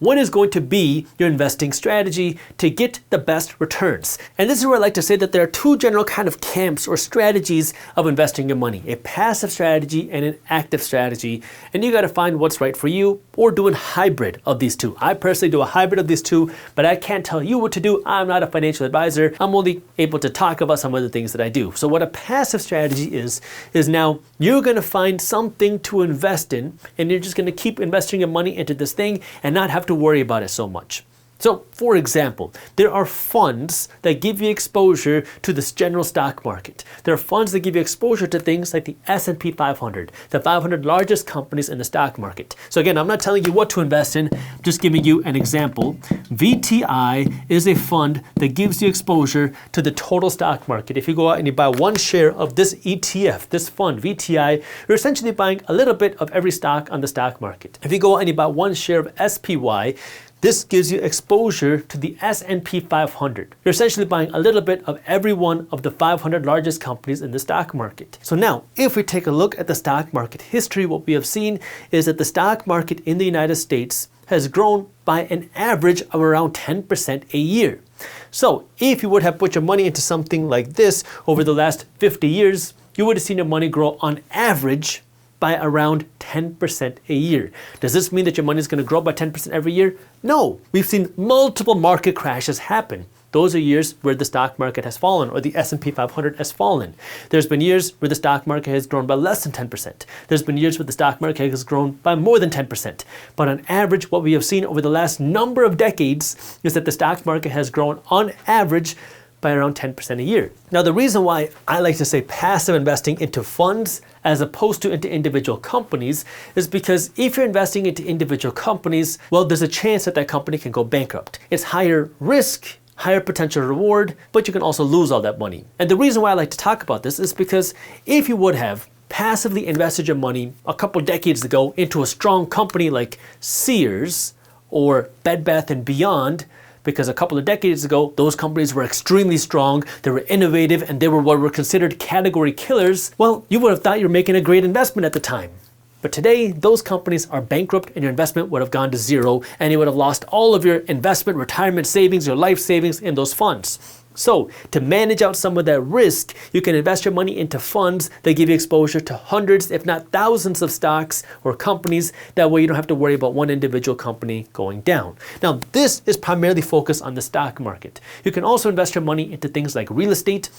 what is going to be your investing strategy to get the best returns. And this is where I like to say that there are two general kind of camps or strategies of investing your money, a passive strategy and an active strategy. And you got to find what's right for you or do a hybrid of these two. I personally do a hybrid of these two, but I can't tell you what to do. I'm not a financial advisor. I'm only able to talk about some of the things that I do. So what a passive strategy is now you're going to find something to invest in, and you're just going to keep investing your money into this thing and not have to worry about it so much. So, for example, there are funds that give you exposure to this general stock market. There are funds that give you exposure to things like the S&P 500, the 500 largest companies in the stock market. So again, I'm not telling you what to invest in, I'm just giving you an example. VTI is a fund that gives you exposure to the total stock market. If you go out and you buy one share of this ETF, this fund, VTI, you're essentially buying a little bit of every stock on the stock market. If you go out and you buy one share of SPY, this gives you exposure to the S&P 500. You're essentially buying a little bit of every one of the 500 largest companies in the stock market. So now, if we take a look at the stock market history, what we have seen is that the stock market in the United States has grown by an average of around 10% a year. So if you would have put your money into something like this over the last 50 years, you would have seen your money grow on average by around 10% a year. Does this mean that your money is going to grow by 10% every year? No. We've seen multiple market crashes happen. Those are years where the stock market has fallen or the S&P 500 has fallen. There's been years where the stock market has grown by less than 10%. There's been years where the stock market has grown by more than 10%. But on average, what we have seen over the last number of decades is that the stock market has grown on average by around 10% a year. Now, the reason why I like to say passive investing into funds as opposed to into individual companies is because if you're investing into individual companies, well, there's a chance that that company can go bankrupt. It's higher risk, higher potential reward, but you can also lose all that money. And the reason why I like to talk about this is because if you would have passively invested your money a couple decades ago into a strong company like Sears or Bed Bath & Beyond, because a couple of decades ago, those companies were extremely strong, they were innovative, and they were what were considered category killers, well, you would have thought you were making a great investment at the time. But today, those companies are bankrupt and your investment would have gone to zero, and you would have lost all of your investment, retirement savings, your life savings in those funds. So, to manage out some of that risk, you can invest your money into funds that give you exposure to hundreds, if not thousands of stocks or companies. That way you don't have to worry about one individual company going down. Now, this is primarily focused on the stock market. You can also invest your money into things like real estate.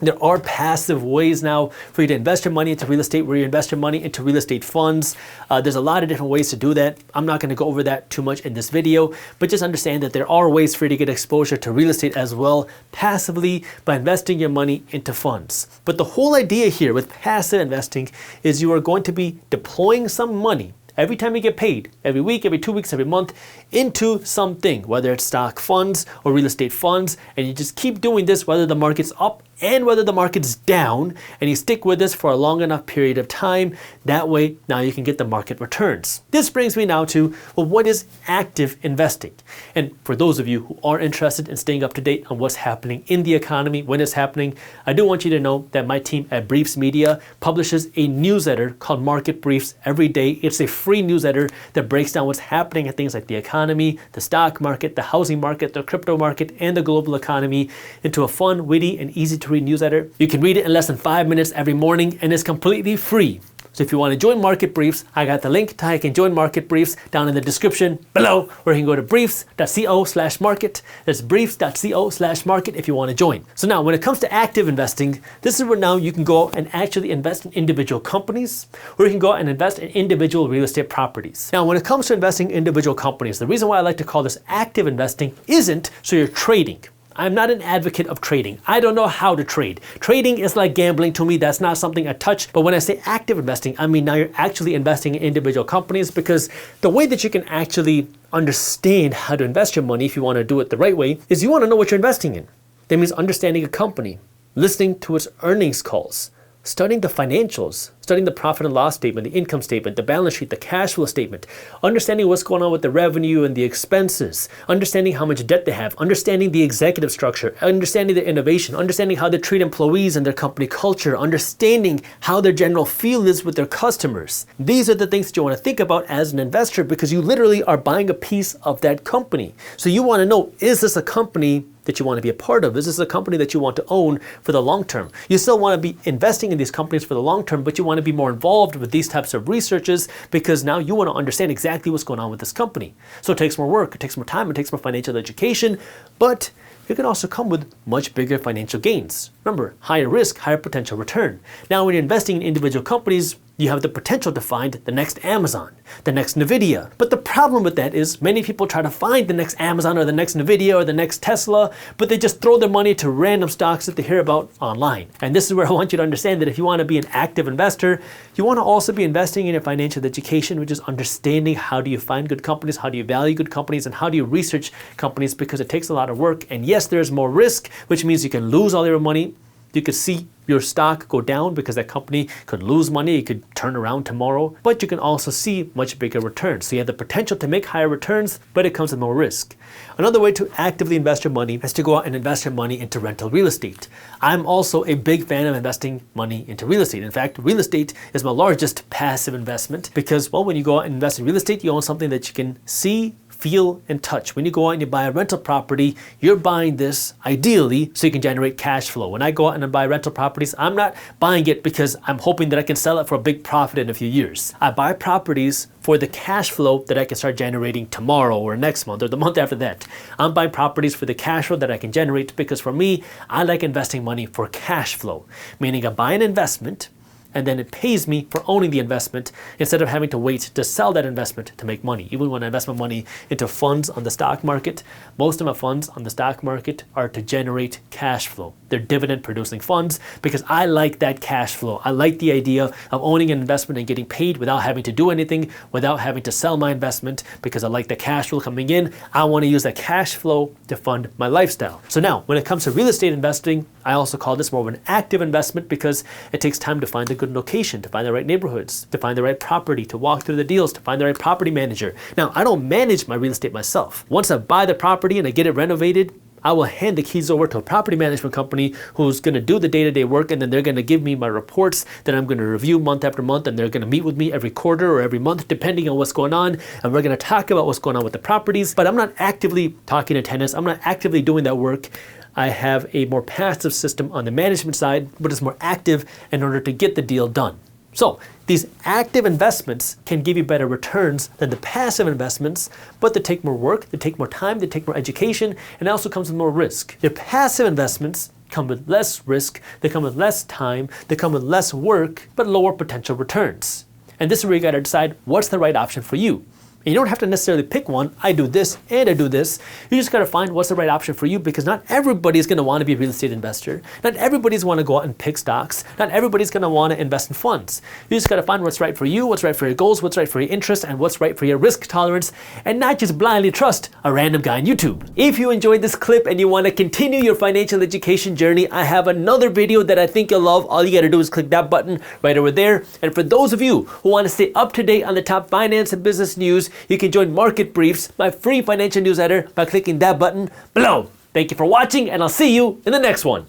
There are passive ways now for you to invest your money into real estate, where you invest your money into real estate funds. There's a lot of different ways to do that. I'm not going to go over that too much in this video, but just understand that there are ways for you to get exposure to real estate as well, passively, by investing your money into funds. But the whole idea here with passive investing is you are going to be deploying some money every time you get paid, every week, every 2 weeks, every month, into something, whether it's stock funds or real estate funds, and you just keep doing this whether the market's up and whether the market's down, and you stick with this for a long enough period of time. That way, now you can get the market returns. This brings me now to, well, what is active investing? And for those of you who are interested in staying up to date on what's happening in the economy, when it's happening, I do want you to know that my team at Briefs Media publishes a newsletter called Market Briefs every day. It's a free newsletter that breaks down what's happening in things like the economy, the stock market, the housing market, the crypto market, and the global economy into a fun, witty, and easy to read newsletter. You can read it in less than 5 minutes every morning, and it's completely free. So if you want to join Market Briefs, I got the link to how you can join Market Briefs down in the description below, or you can go to briefs.co/market. That's briefs.co/market if you want to join. So now when it comes to active investing, this is where now you can go out and actually invest in individual companies, or you can go out and invest in individual real estate properties. Now when it comes to investing in individual companies, the reason why I like to call this active investing isn't so you're trading. I'm not an advocate of trading. I don't know how to trade. Trading is like gambling to me. That's not something I touch. But when I say active investing, I mean now you're actually investing in individual companies, because the way that you can actually understand how to invest your money, if you want to do it the right way, is you want to know what you're investing in. That means understanding a company, listening to its earnings calls, studying the financials, studying the profit and loss statement, the income statement, the balance sheet, the cash flow statement, understanding what's going on with the revenue and the expenses, understanding how much debt they have, understanding the executive structure, understanding the innovation, understanding how they treat employees and their company culture, understanding how their general feel is with their customers. These are the things that you want to think about as an investor, because you literally are buying a piece of that company. So you want to know, is this a company that you want to be a part of? Is this a company that you want to own for the long term? You still want to be investing in these companies for the long term, but you want to be more involved with these types of researches, because now you want to understand exactly what's going on with this company. So it takes more work, it takes more time, it takes more financial education, but it can also come with much bigger financial gains. Remember, higher risk, higher potential return. Now, when you're investing in individual companies, you have the potential to find the next Amazon, the next Nvidia. But the problem with that is many people try to find the next Amazon or the next Nvidia or the next Tesla, but they just throw their money to random stocks that they hear about online. And this is where I want you to understand that if you want to be an active investor, you want to also be investing in your financial education, which is understanding how do you find good companies, how do you value good companies, and how do you research companies, because it takes a lot of work. And yes, there's more risk, which means you can lose all your money. You could see your stock go down because that company could lose money, it could turn around tomorrow, but you can also see much bigger returns. So you have the potential to make higher returns, but it comes with more risk. Another way to actively invest your money is to go out and invest your money into rental real estate. I'm also a big fan of investing money into real estate. In fact, real estate is my largest passive investment because, well, when you go out and invest in real estate, you own something that you can see, feel, and touch. When you go out and you buy a rental property, you're buying this ideally so you can generate cash flow. When I go out and I buy rental properties, I'm not buying it because I'm hoping that I can sell it for a big profit in a few years. I buy properties for the cash flow that I can start generating tomorrow or next month or the month after that. I'm buying properties for the cash flow that I can generate, because for me, I like investing money for cash flow, meaning I buy an investment and then it pays me for owning the investment instead of having to wait to sell that investment to make money. Even when I invest my money into funds on the stock market, most of my funds on the stock market are to generate cash flow. They're dividend producing funds because I like that cash flow. I like the idea of owning an investment and getting paid without having to do anything, without having to sell my investment, because I like the cash flow coming in. I want to use that cash flow to fund my lifestyle. So now, when it comes to real estate investing, I also call this more of an active investment because it takes time to find a good location, to find the right neighborhoods, to find the right property, to walk through the deals, to find the right property manager. Now, I don't manage my real estate myself. Once I buy the property and I get it renovated, I will hand the keys over to a property management company who's going to do the day-to-day work, and then they're going to give me my reports that I'm going to review month after month, and they're going to meet with me every quarter or every month depending on what's going on, and we're going to talk about what's going on with the properties. But I'm not actively talking to tenants. I'm not actively doing that work. I have a more passive system on the management side, but it's more active in order to get the deal done. So these active investments can give you better returns than the passive investments, but they take more work, they take more time, they take more education, and it also comes with more risk. Your passive investments come with less risk, they come with less time, they come with less work, but lower potential returns. And this is where you gotta decide what's the right option for you. And you don't have to necessarily pick one. I do this and I do this. You just got to find what's the right option for you, because not everybody's going to want to be a real estate investor. Not everybody's want to go out and pick stocks. Not everybody's going to want to invest in funds. You just got to find what's right for you, what's right for your goals, what's right for your interests, and what's right for your risk tolerance, and not just blindly trust a random guy on YouTube. If you enjoyed this clip and you want to continue your financial education journey, I have another video that I think you'll love. All you got to do is click that button right over there. And for those of you who want to stay up to date on the top finance and business news, you can join Market Briefs, my free financial newsletter, by clicking that button below. Thank you for watching, and I'll see you in the next one.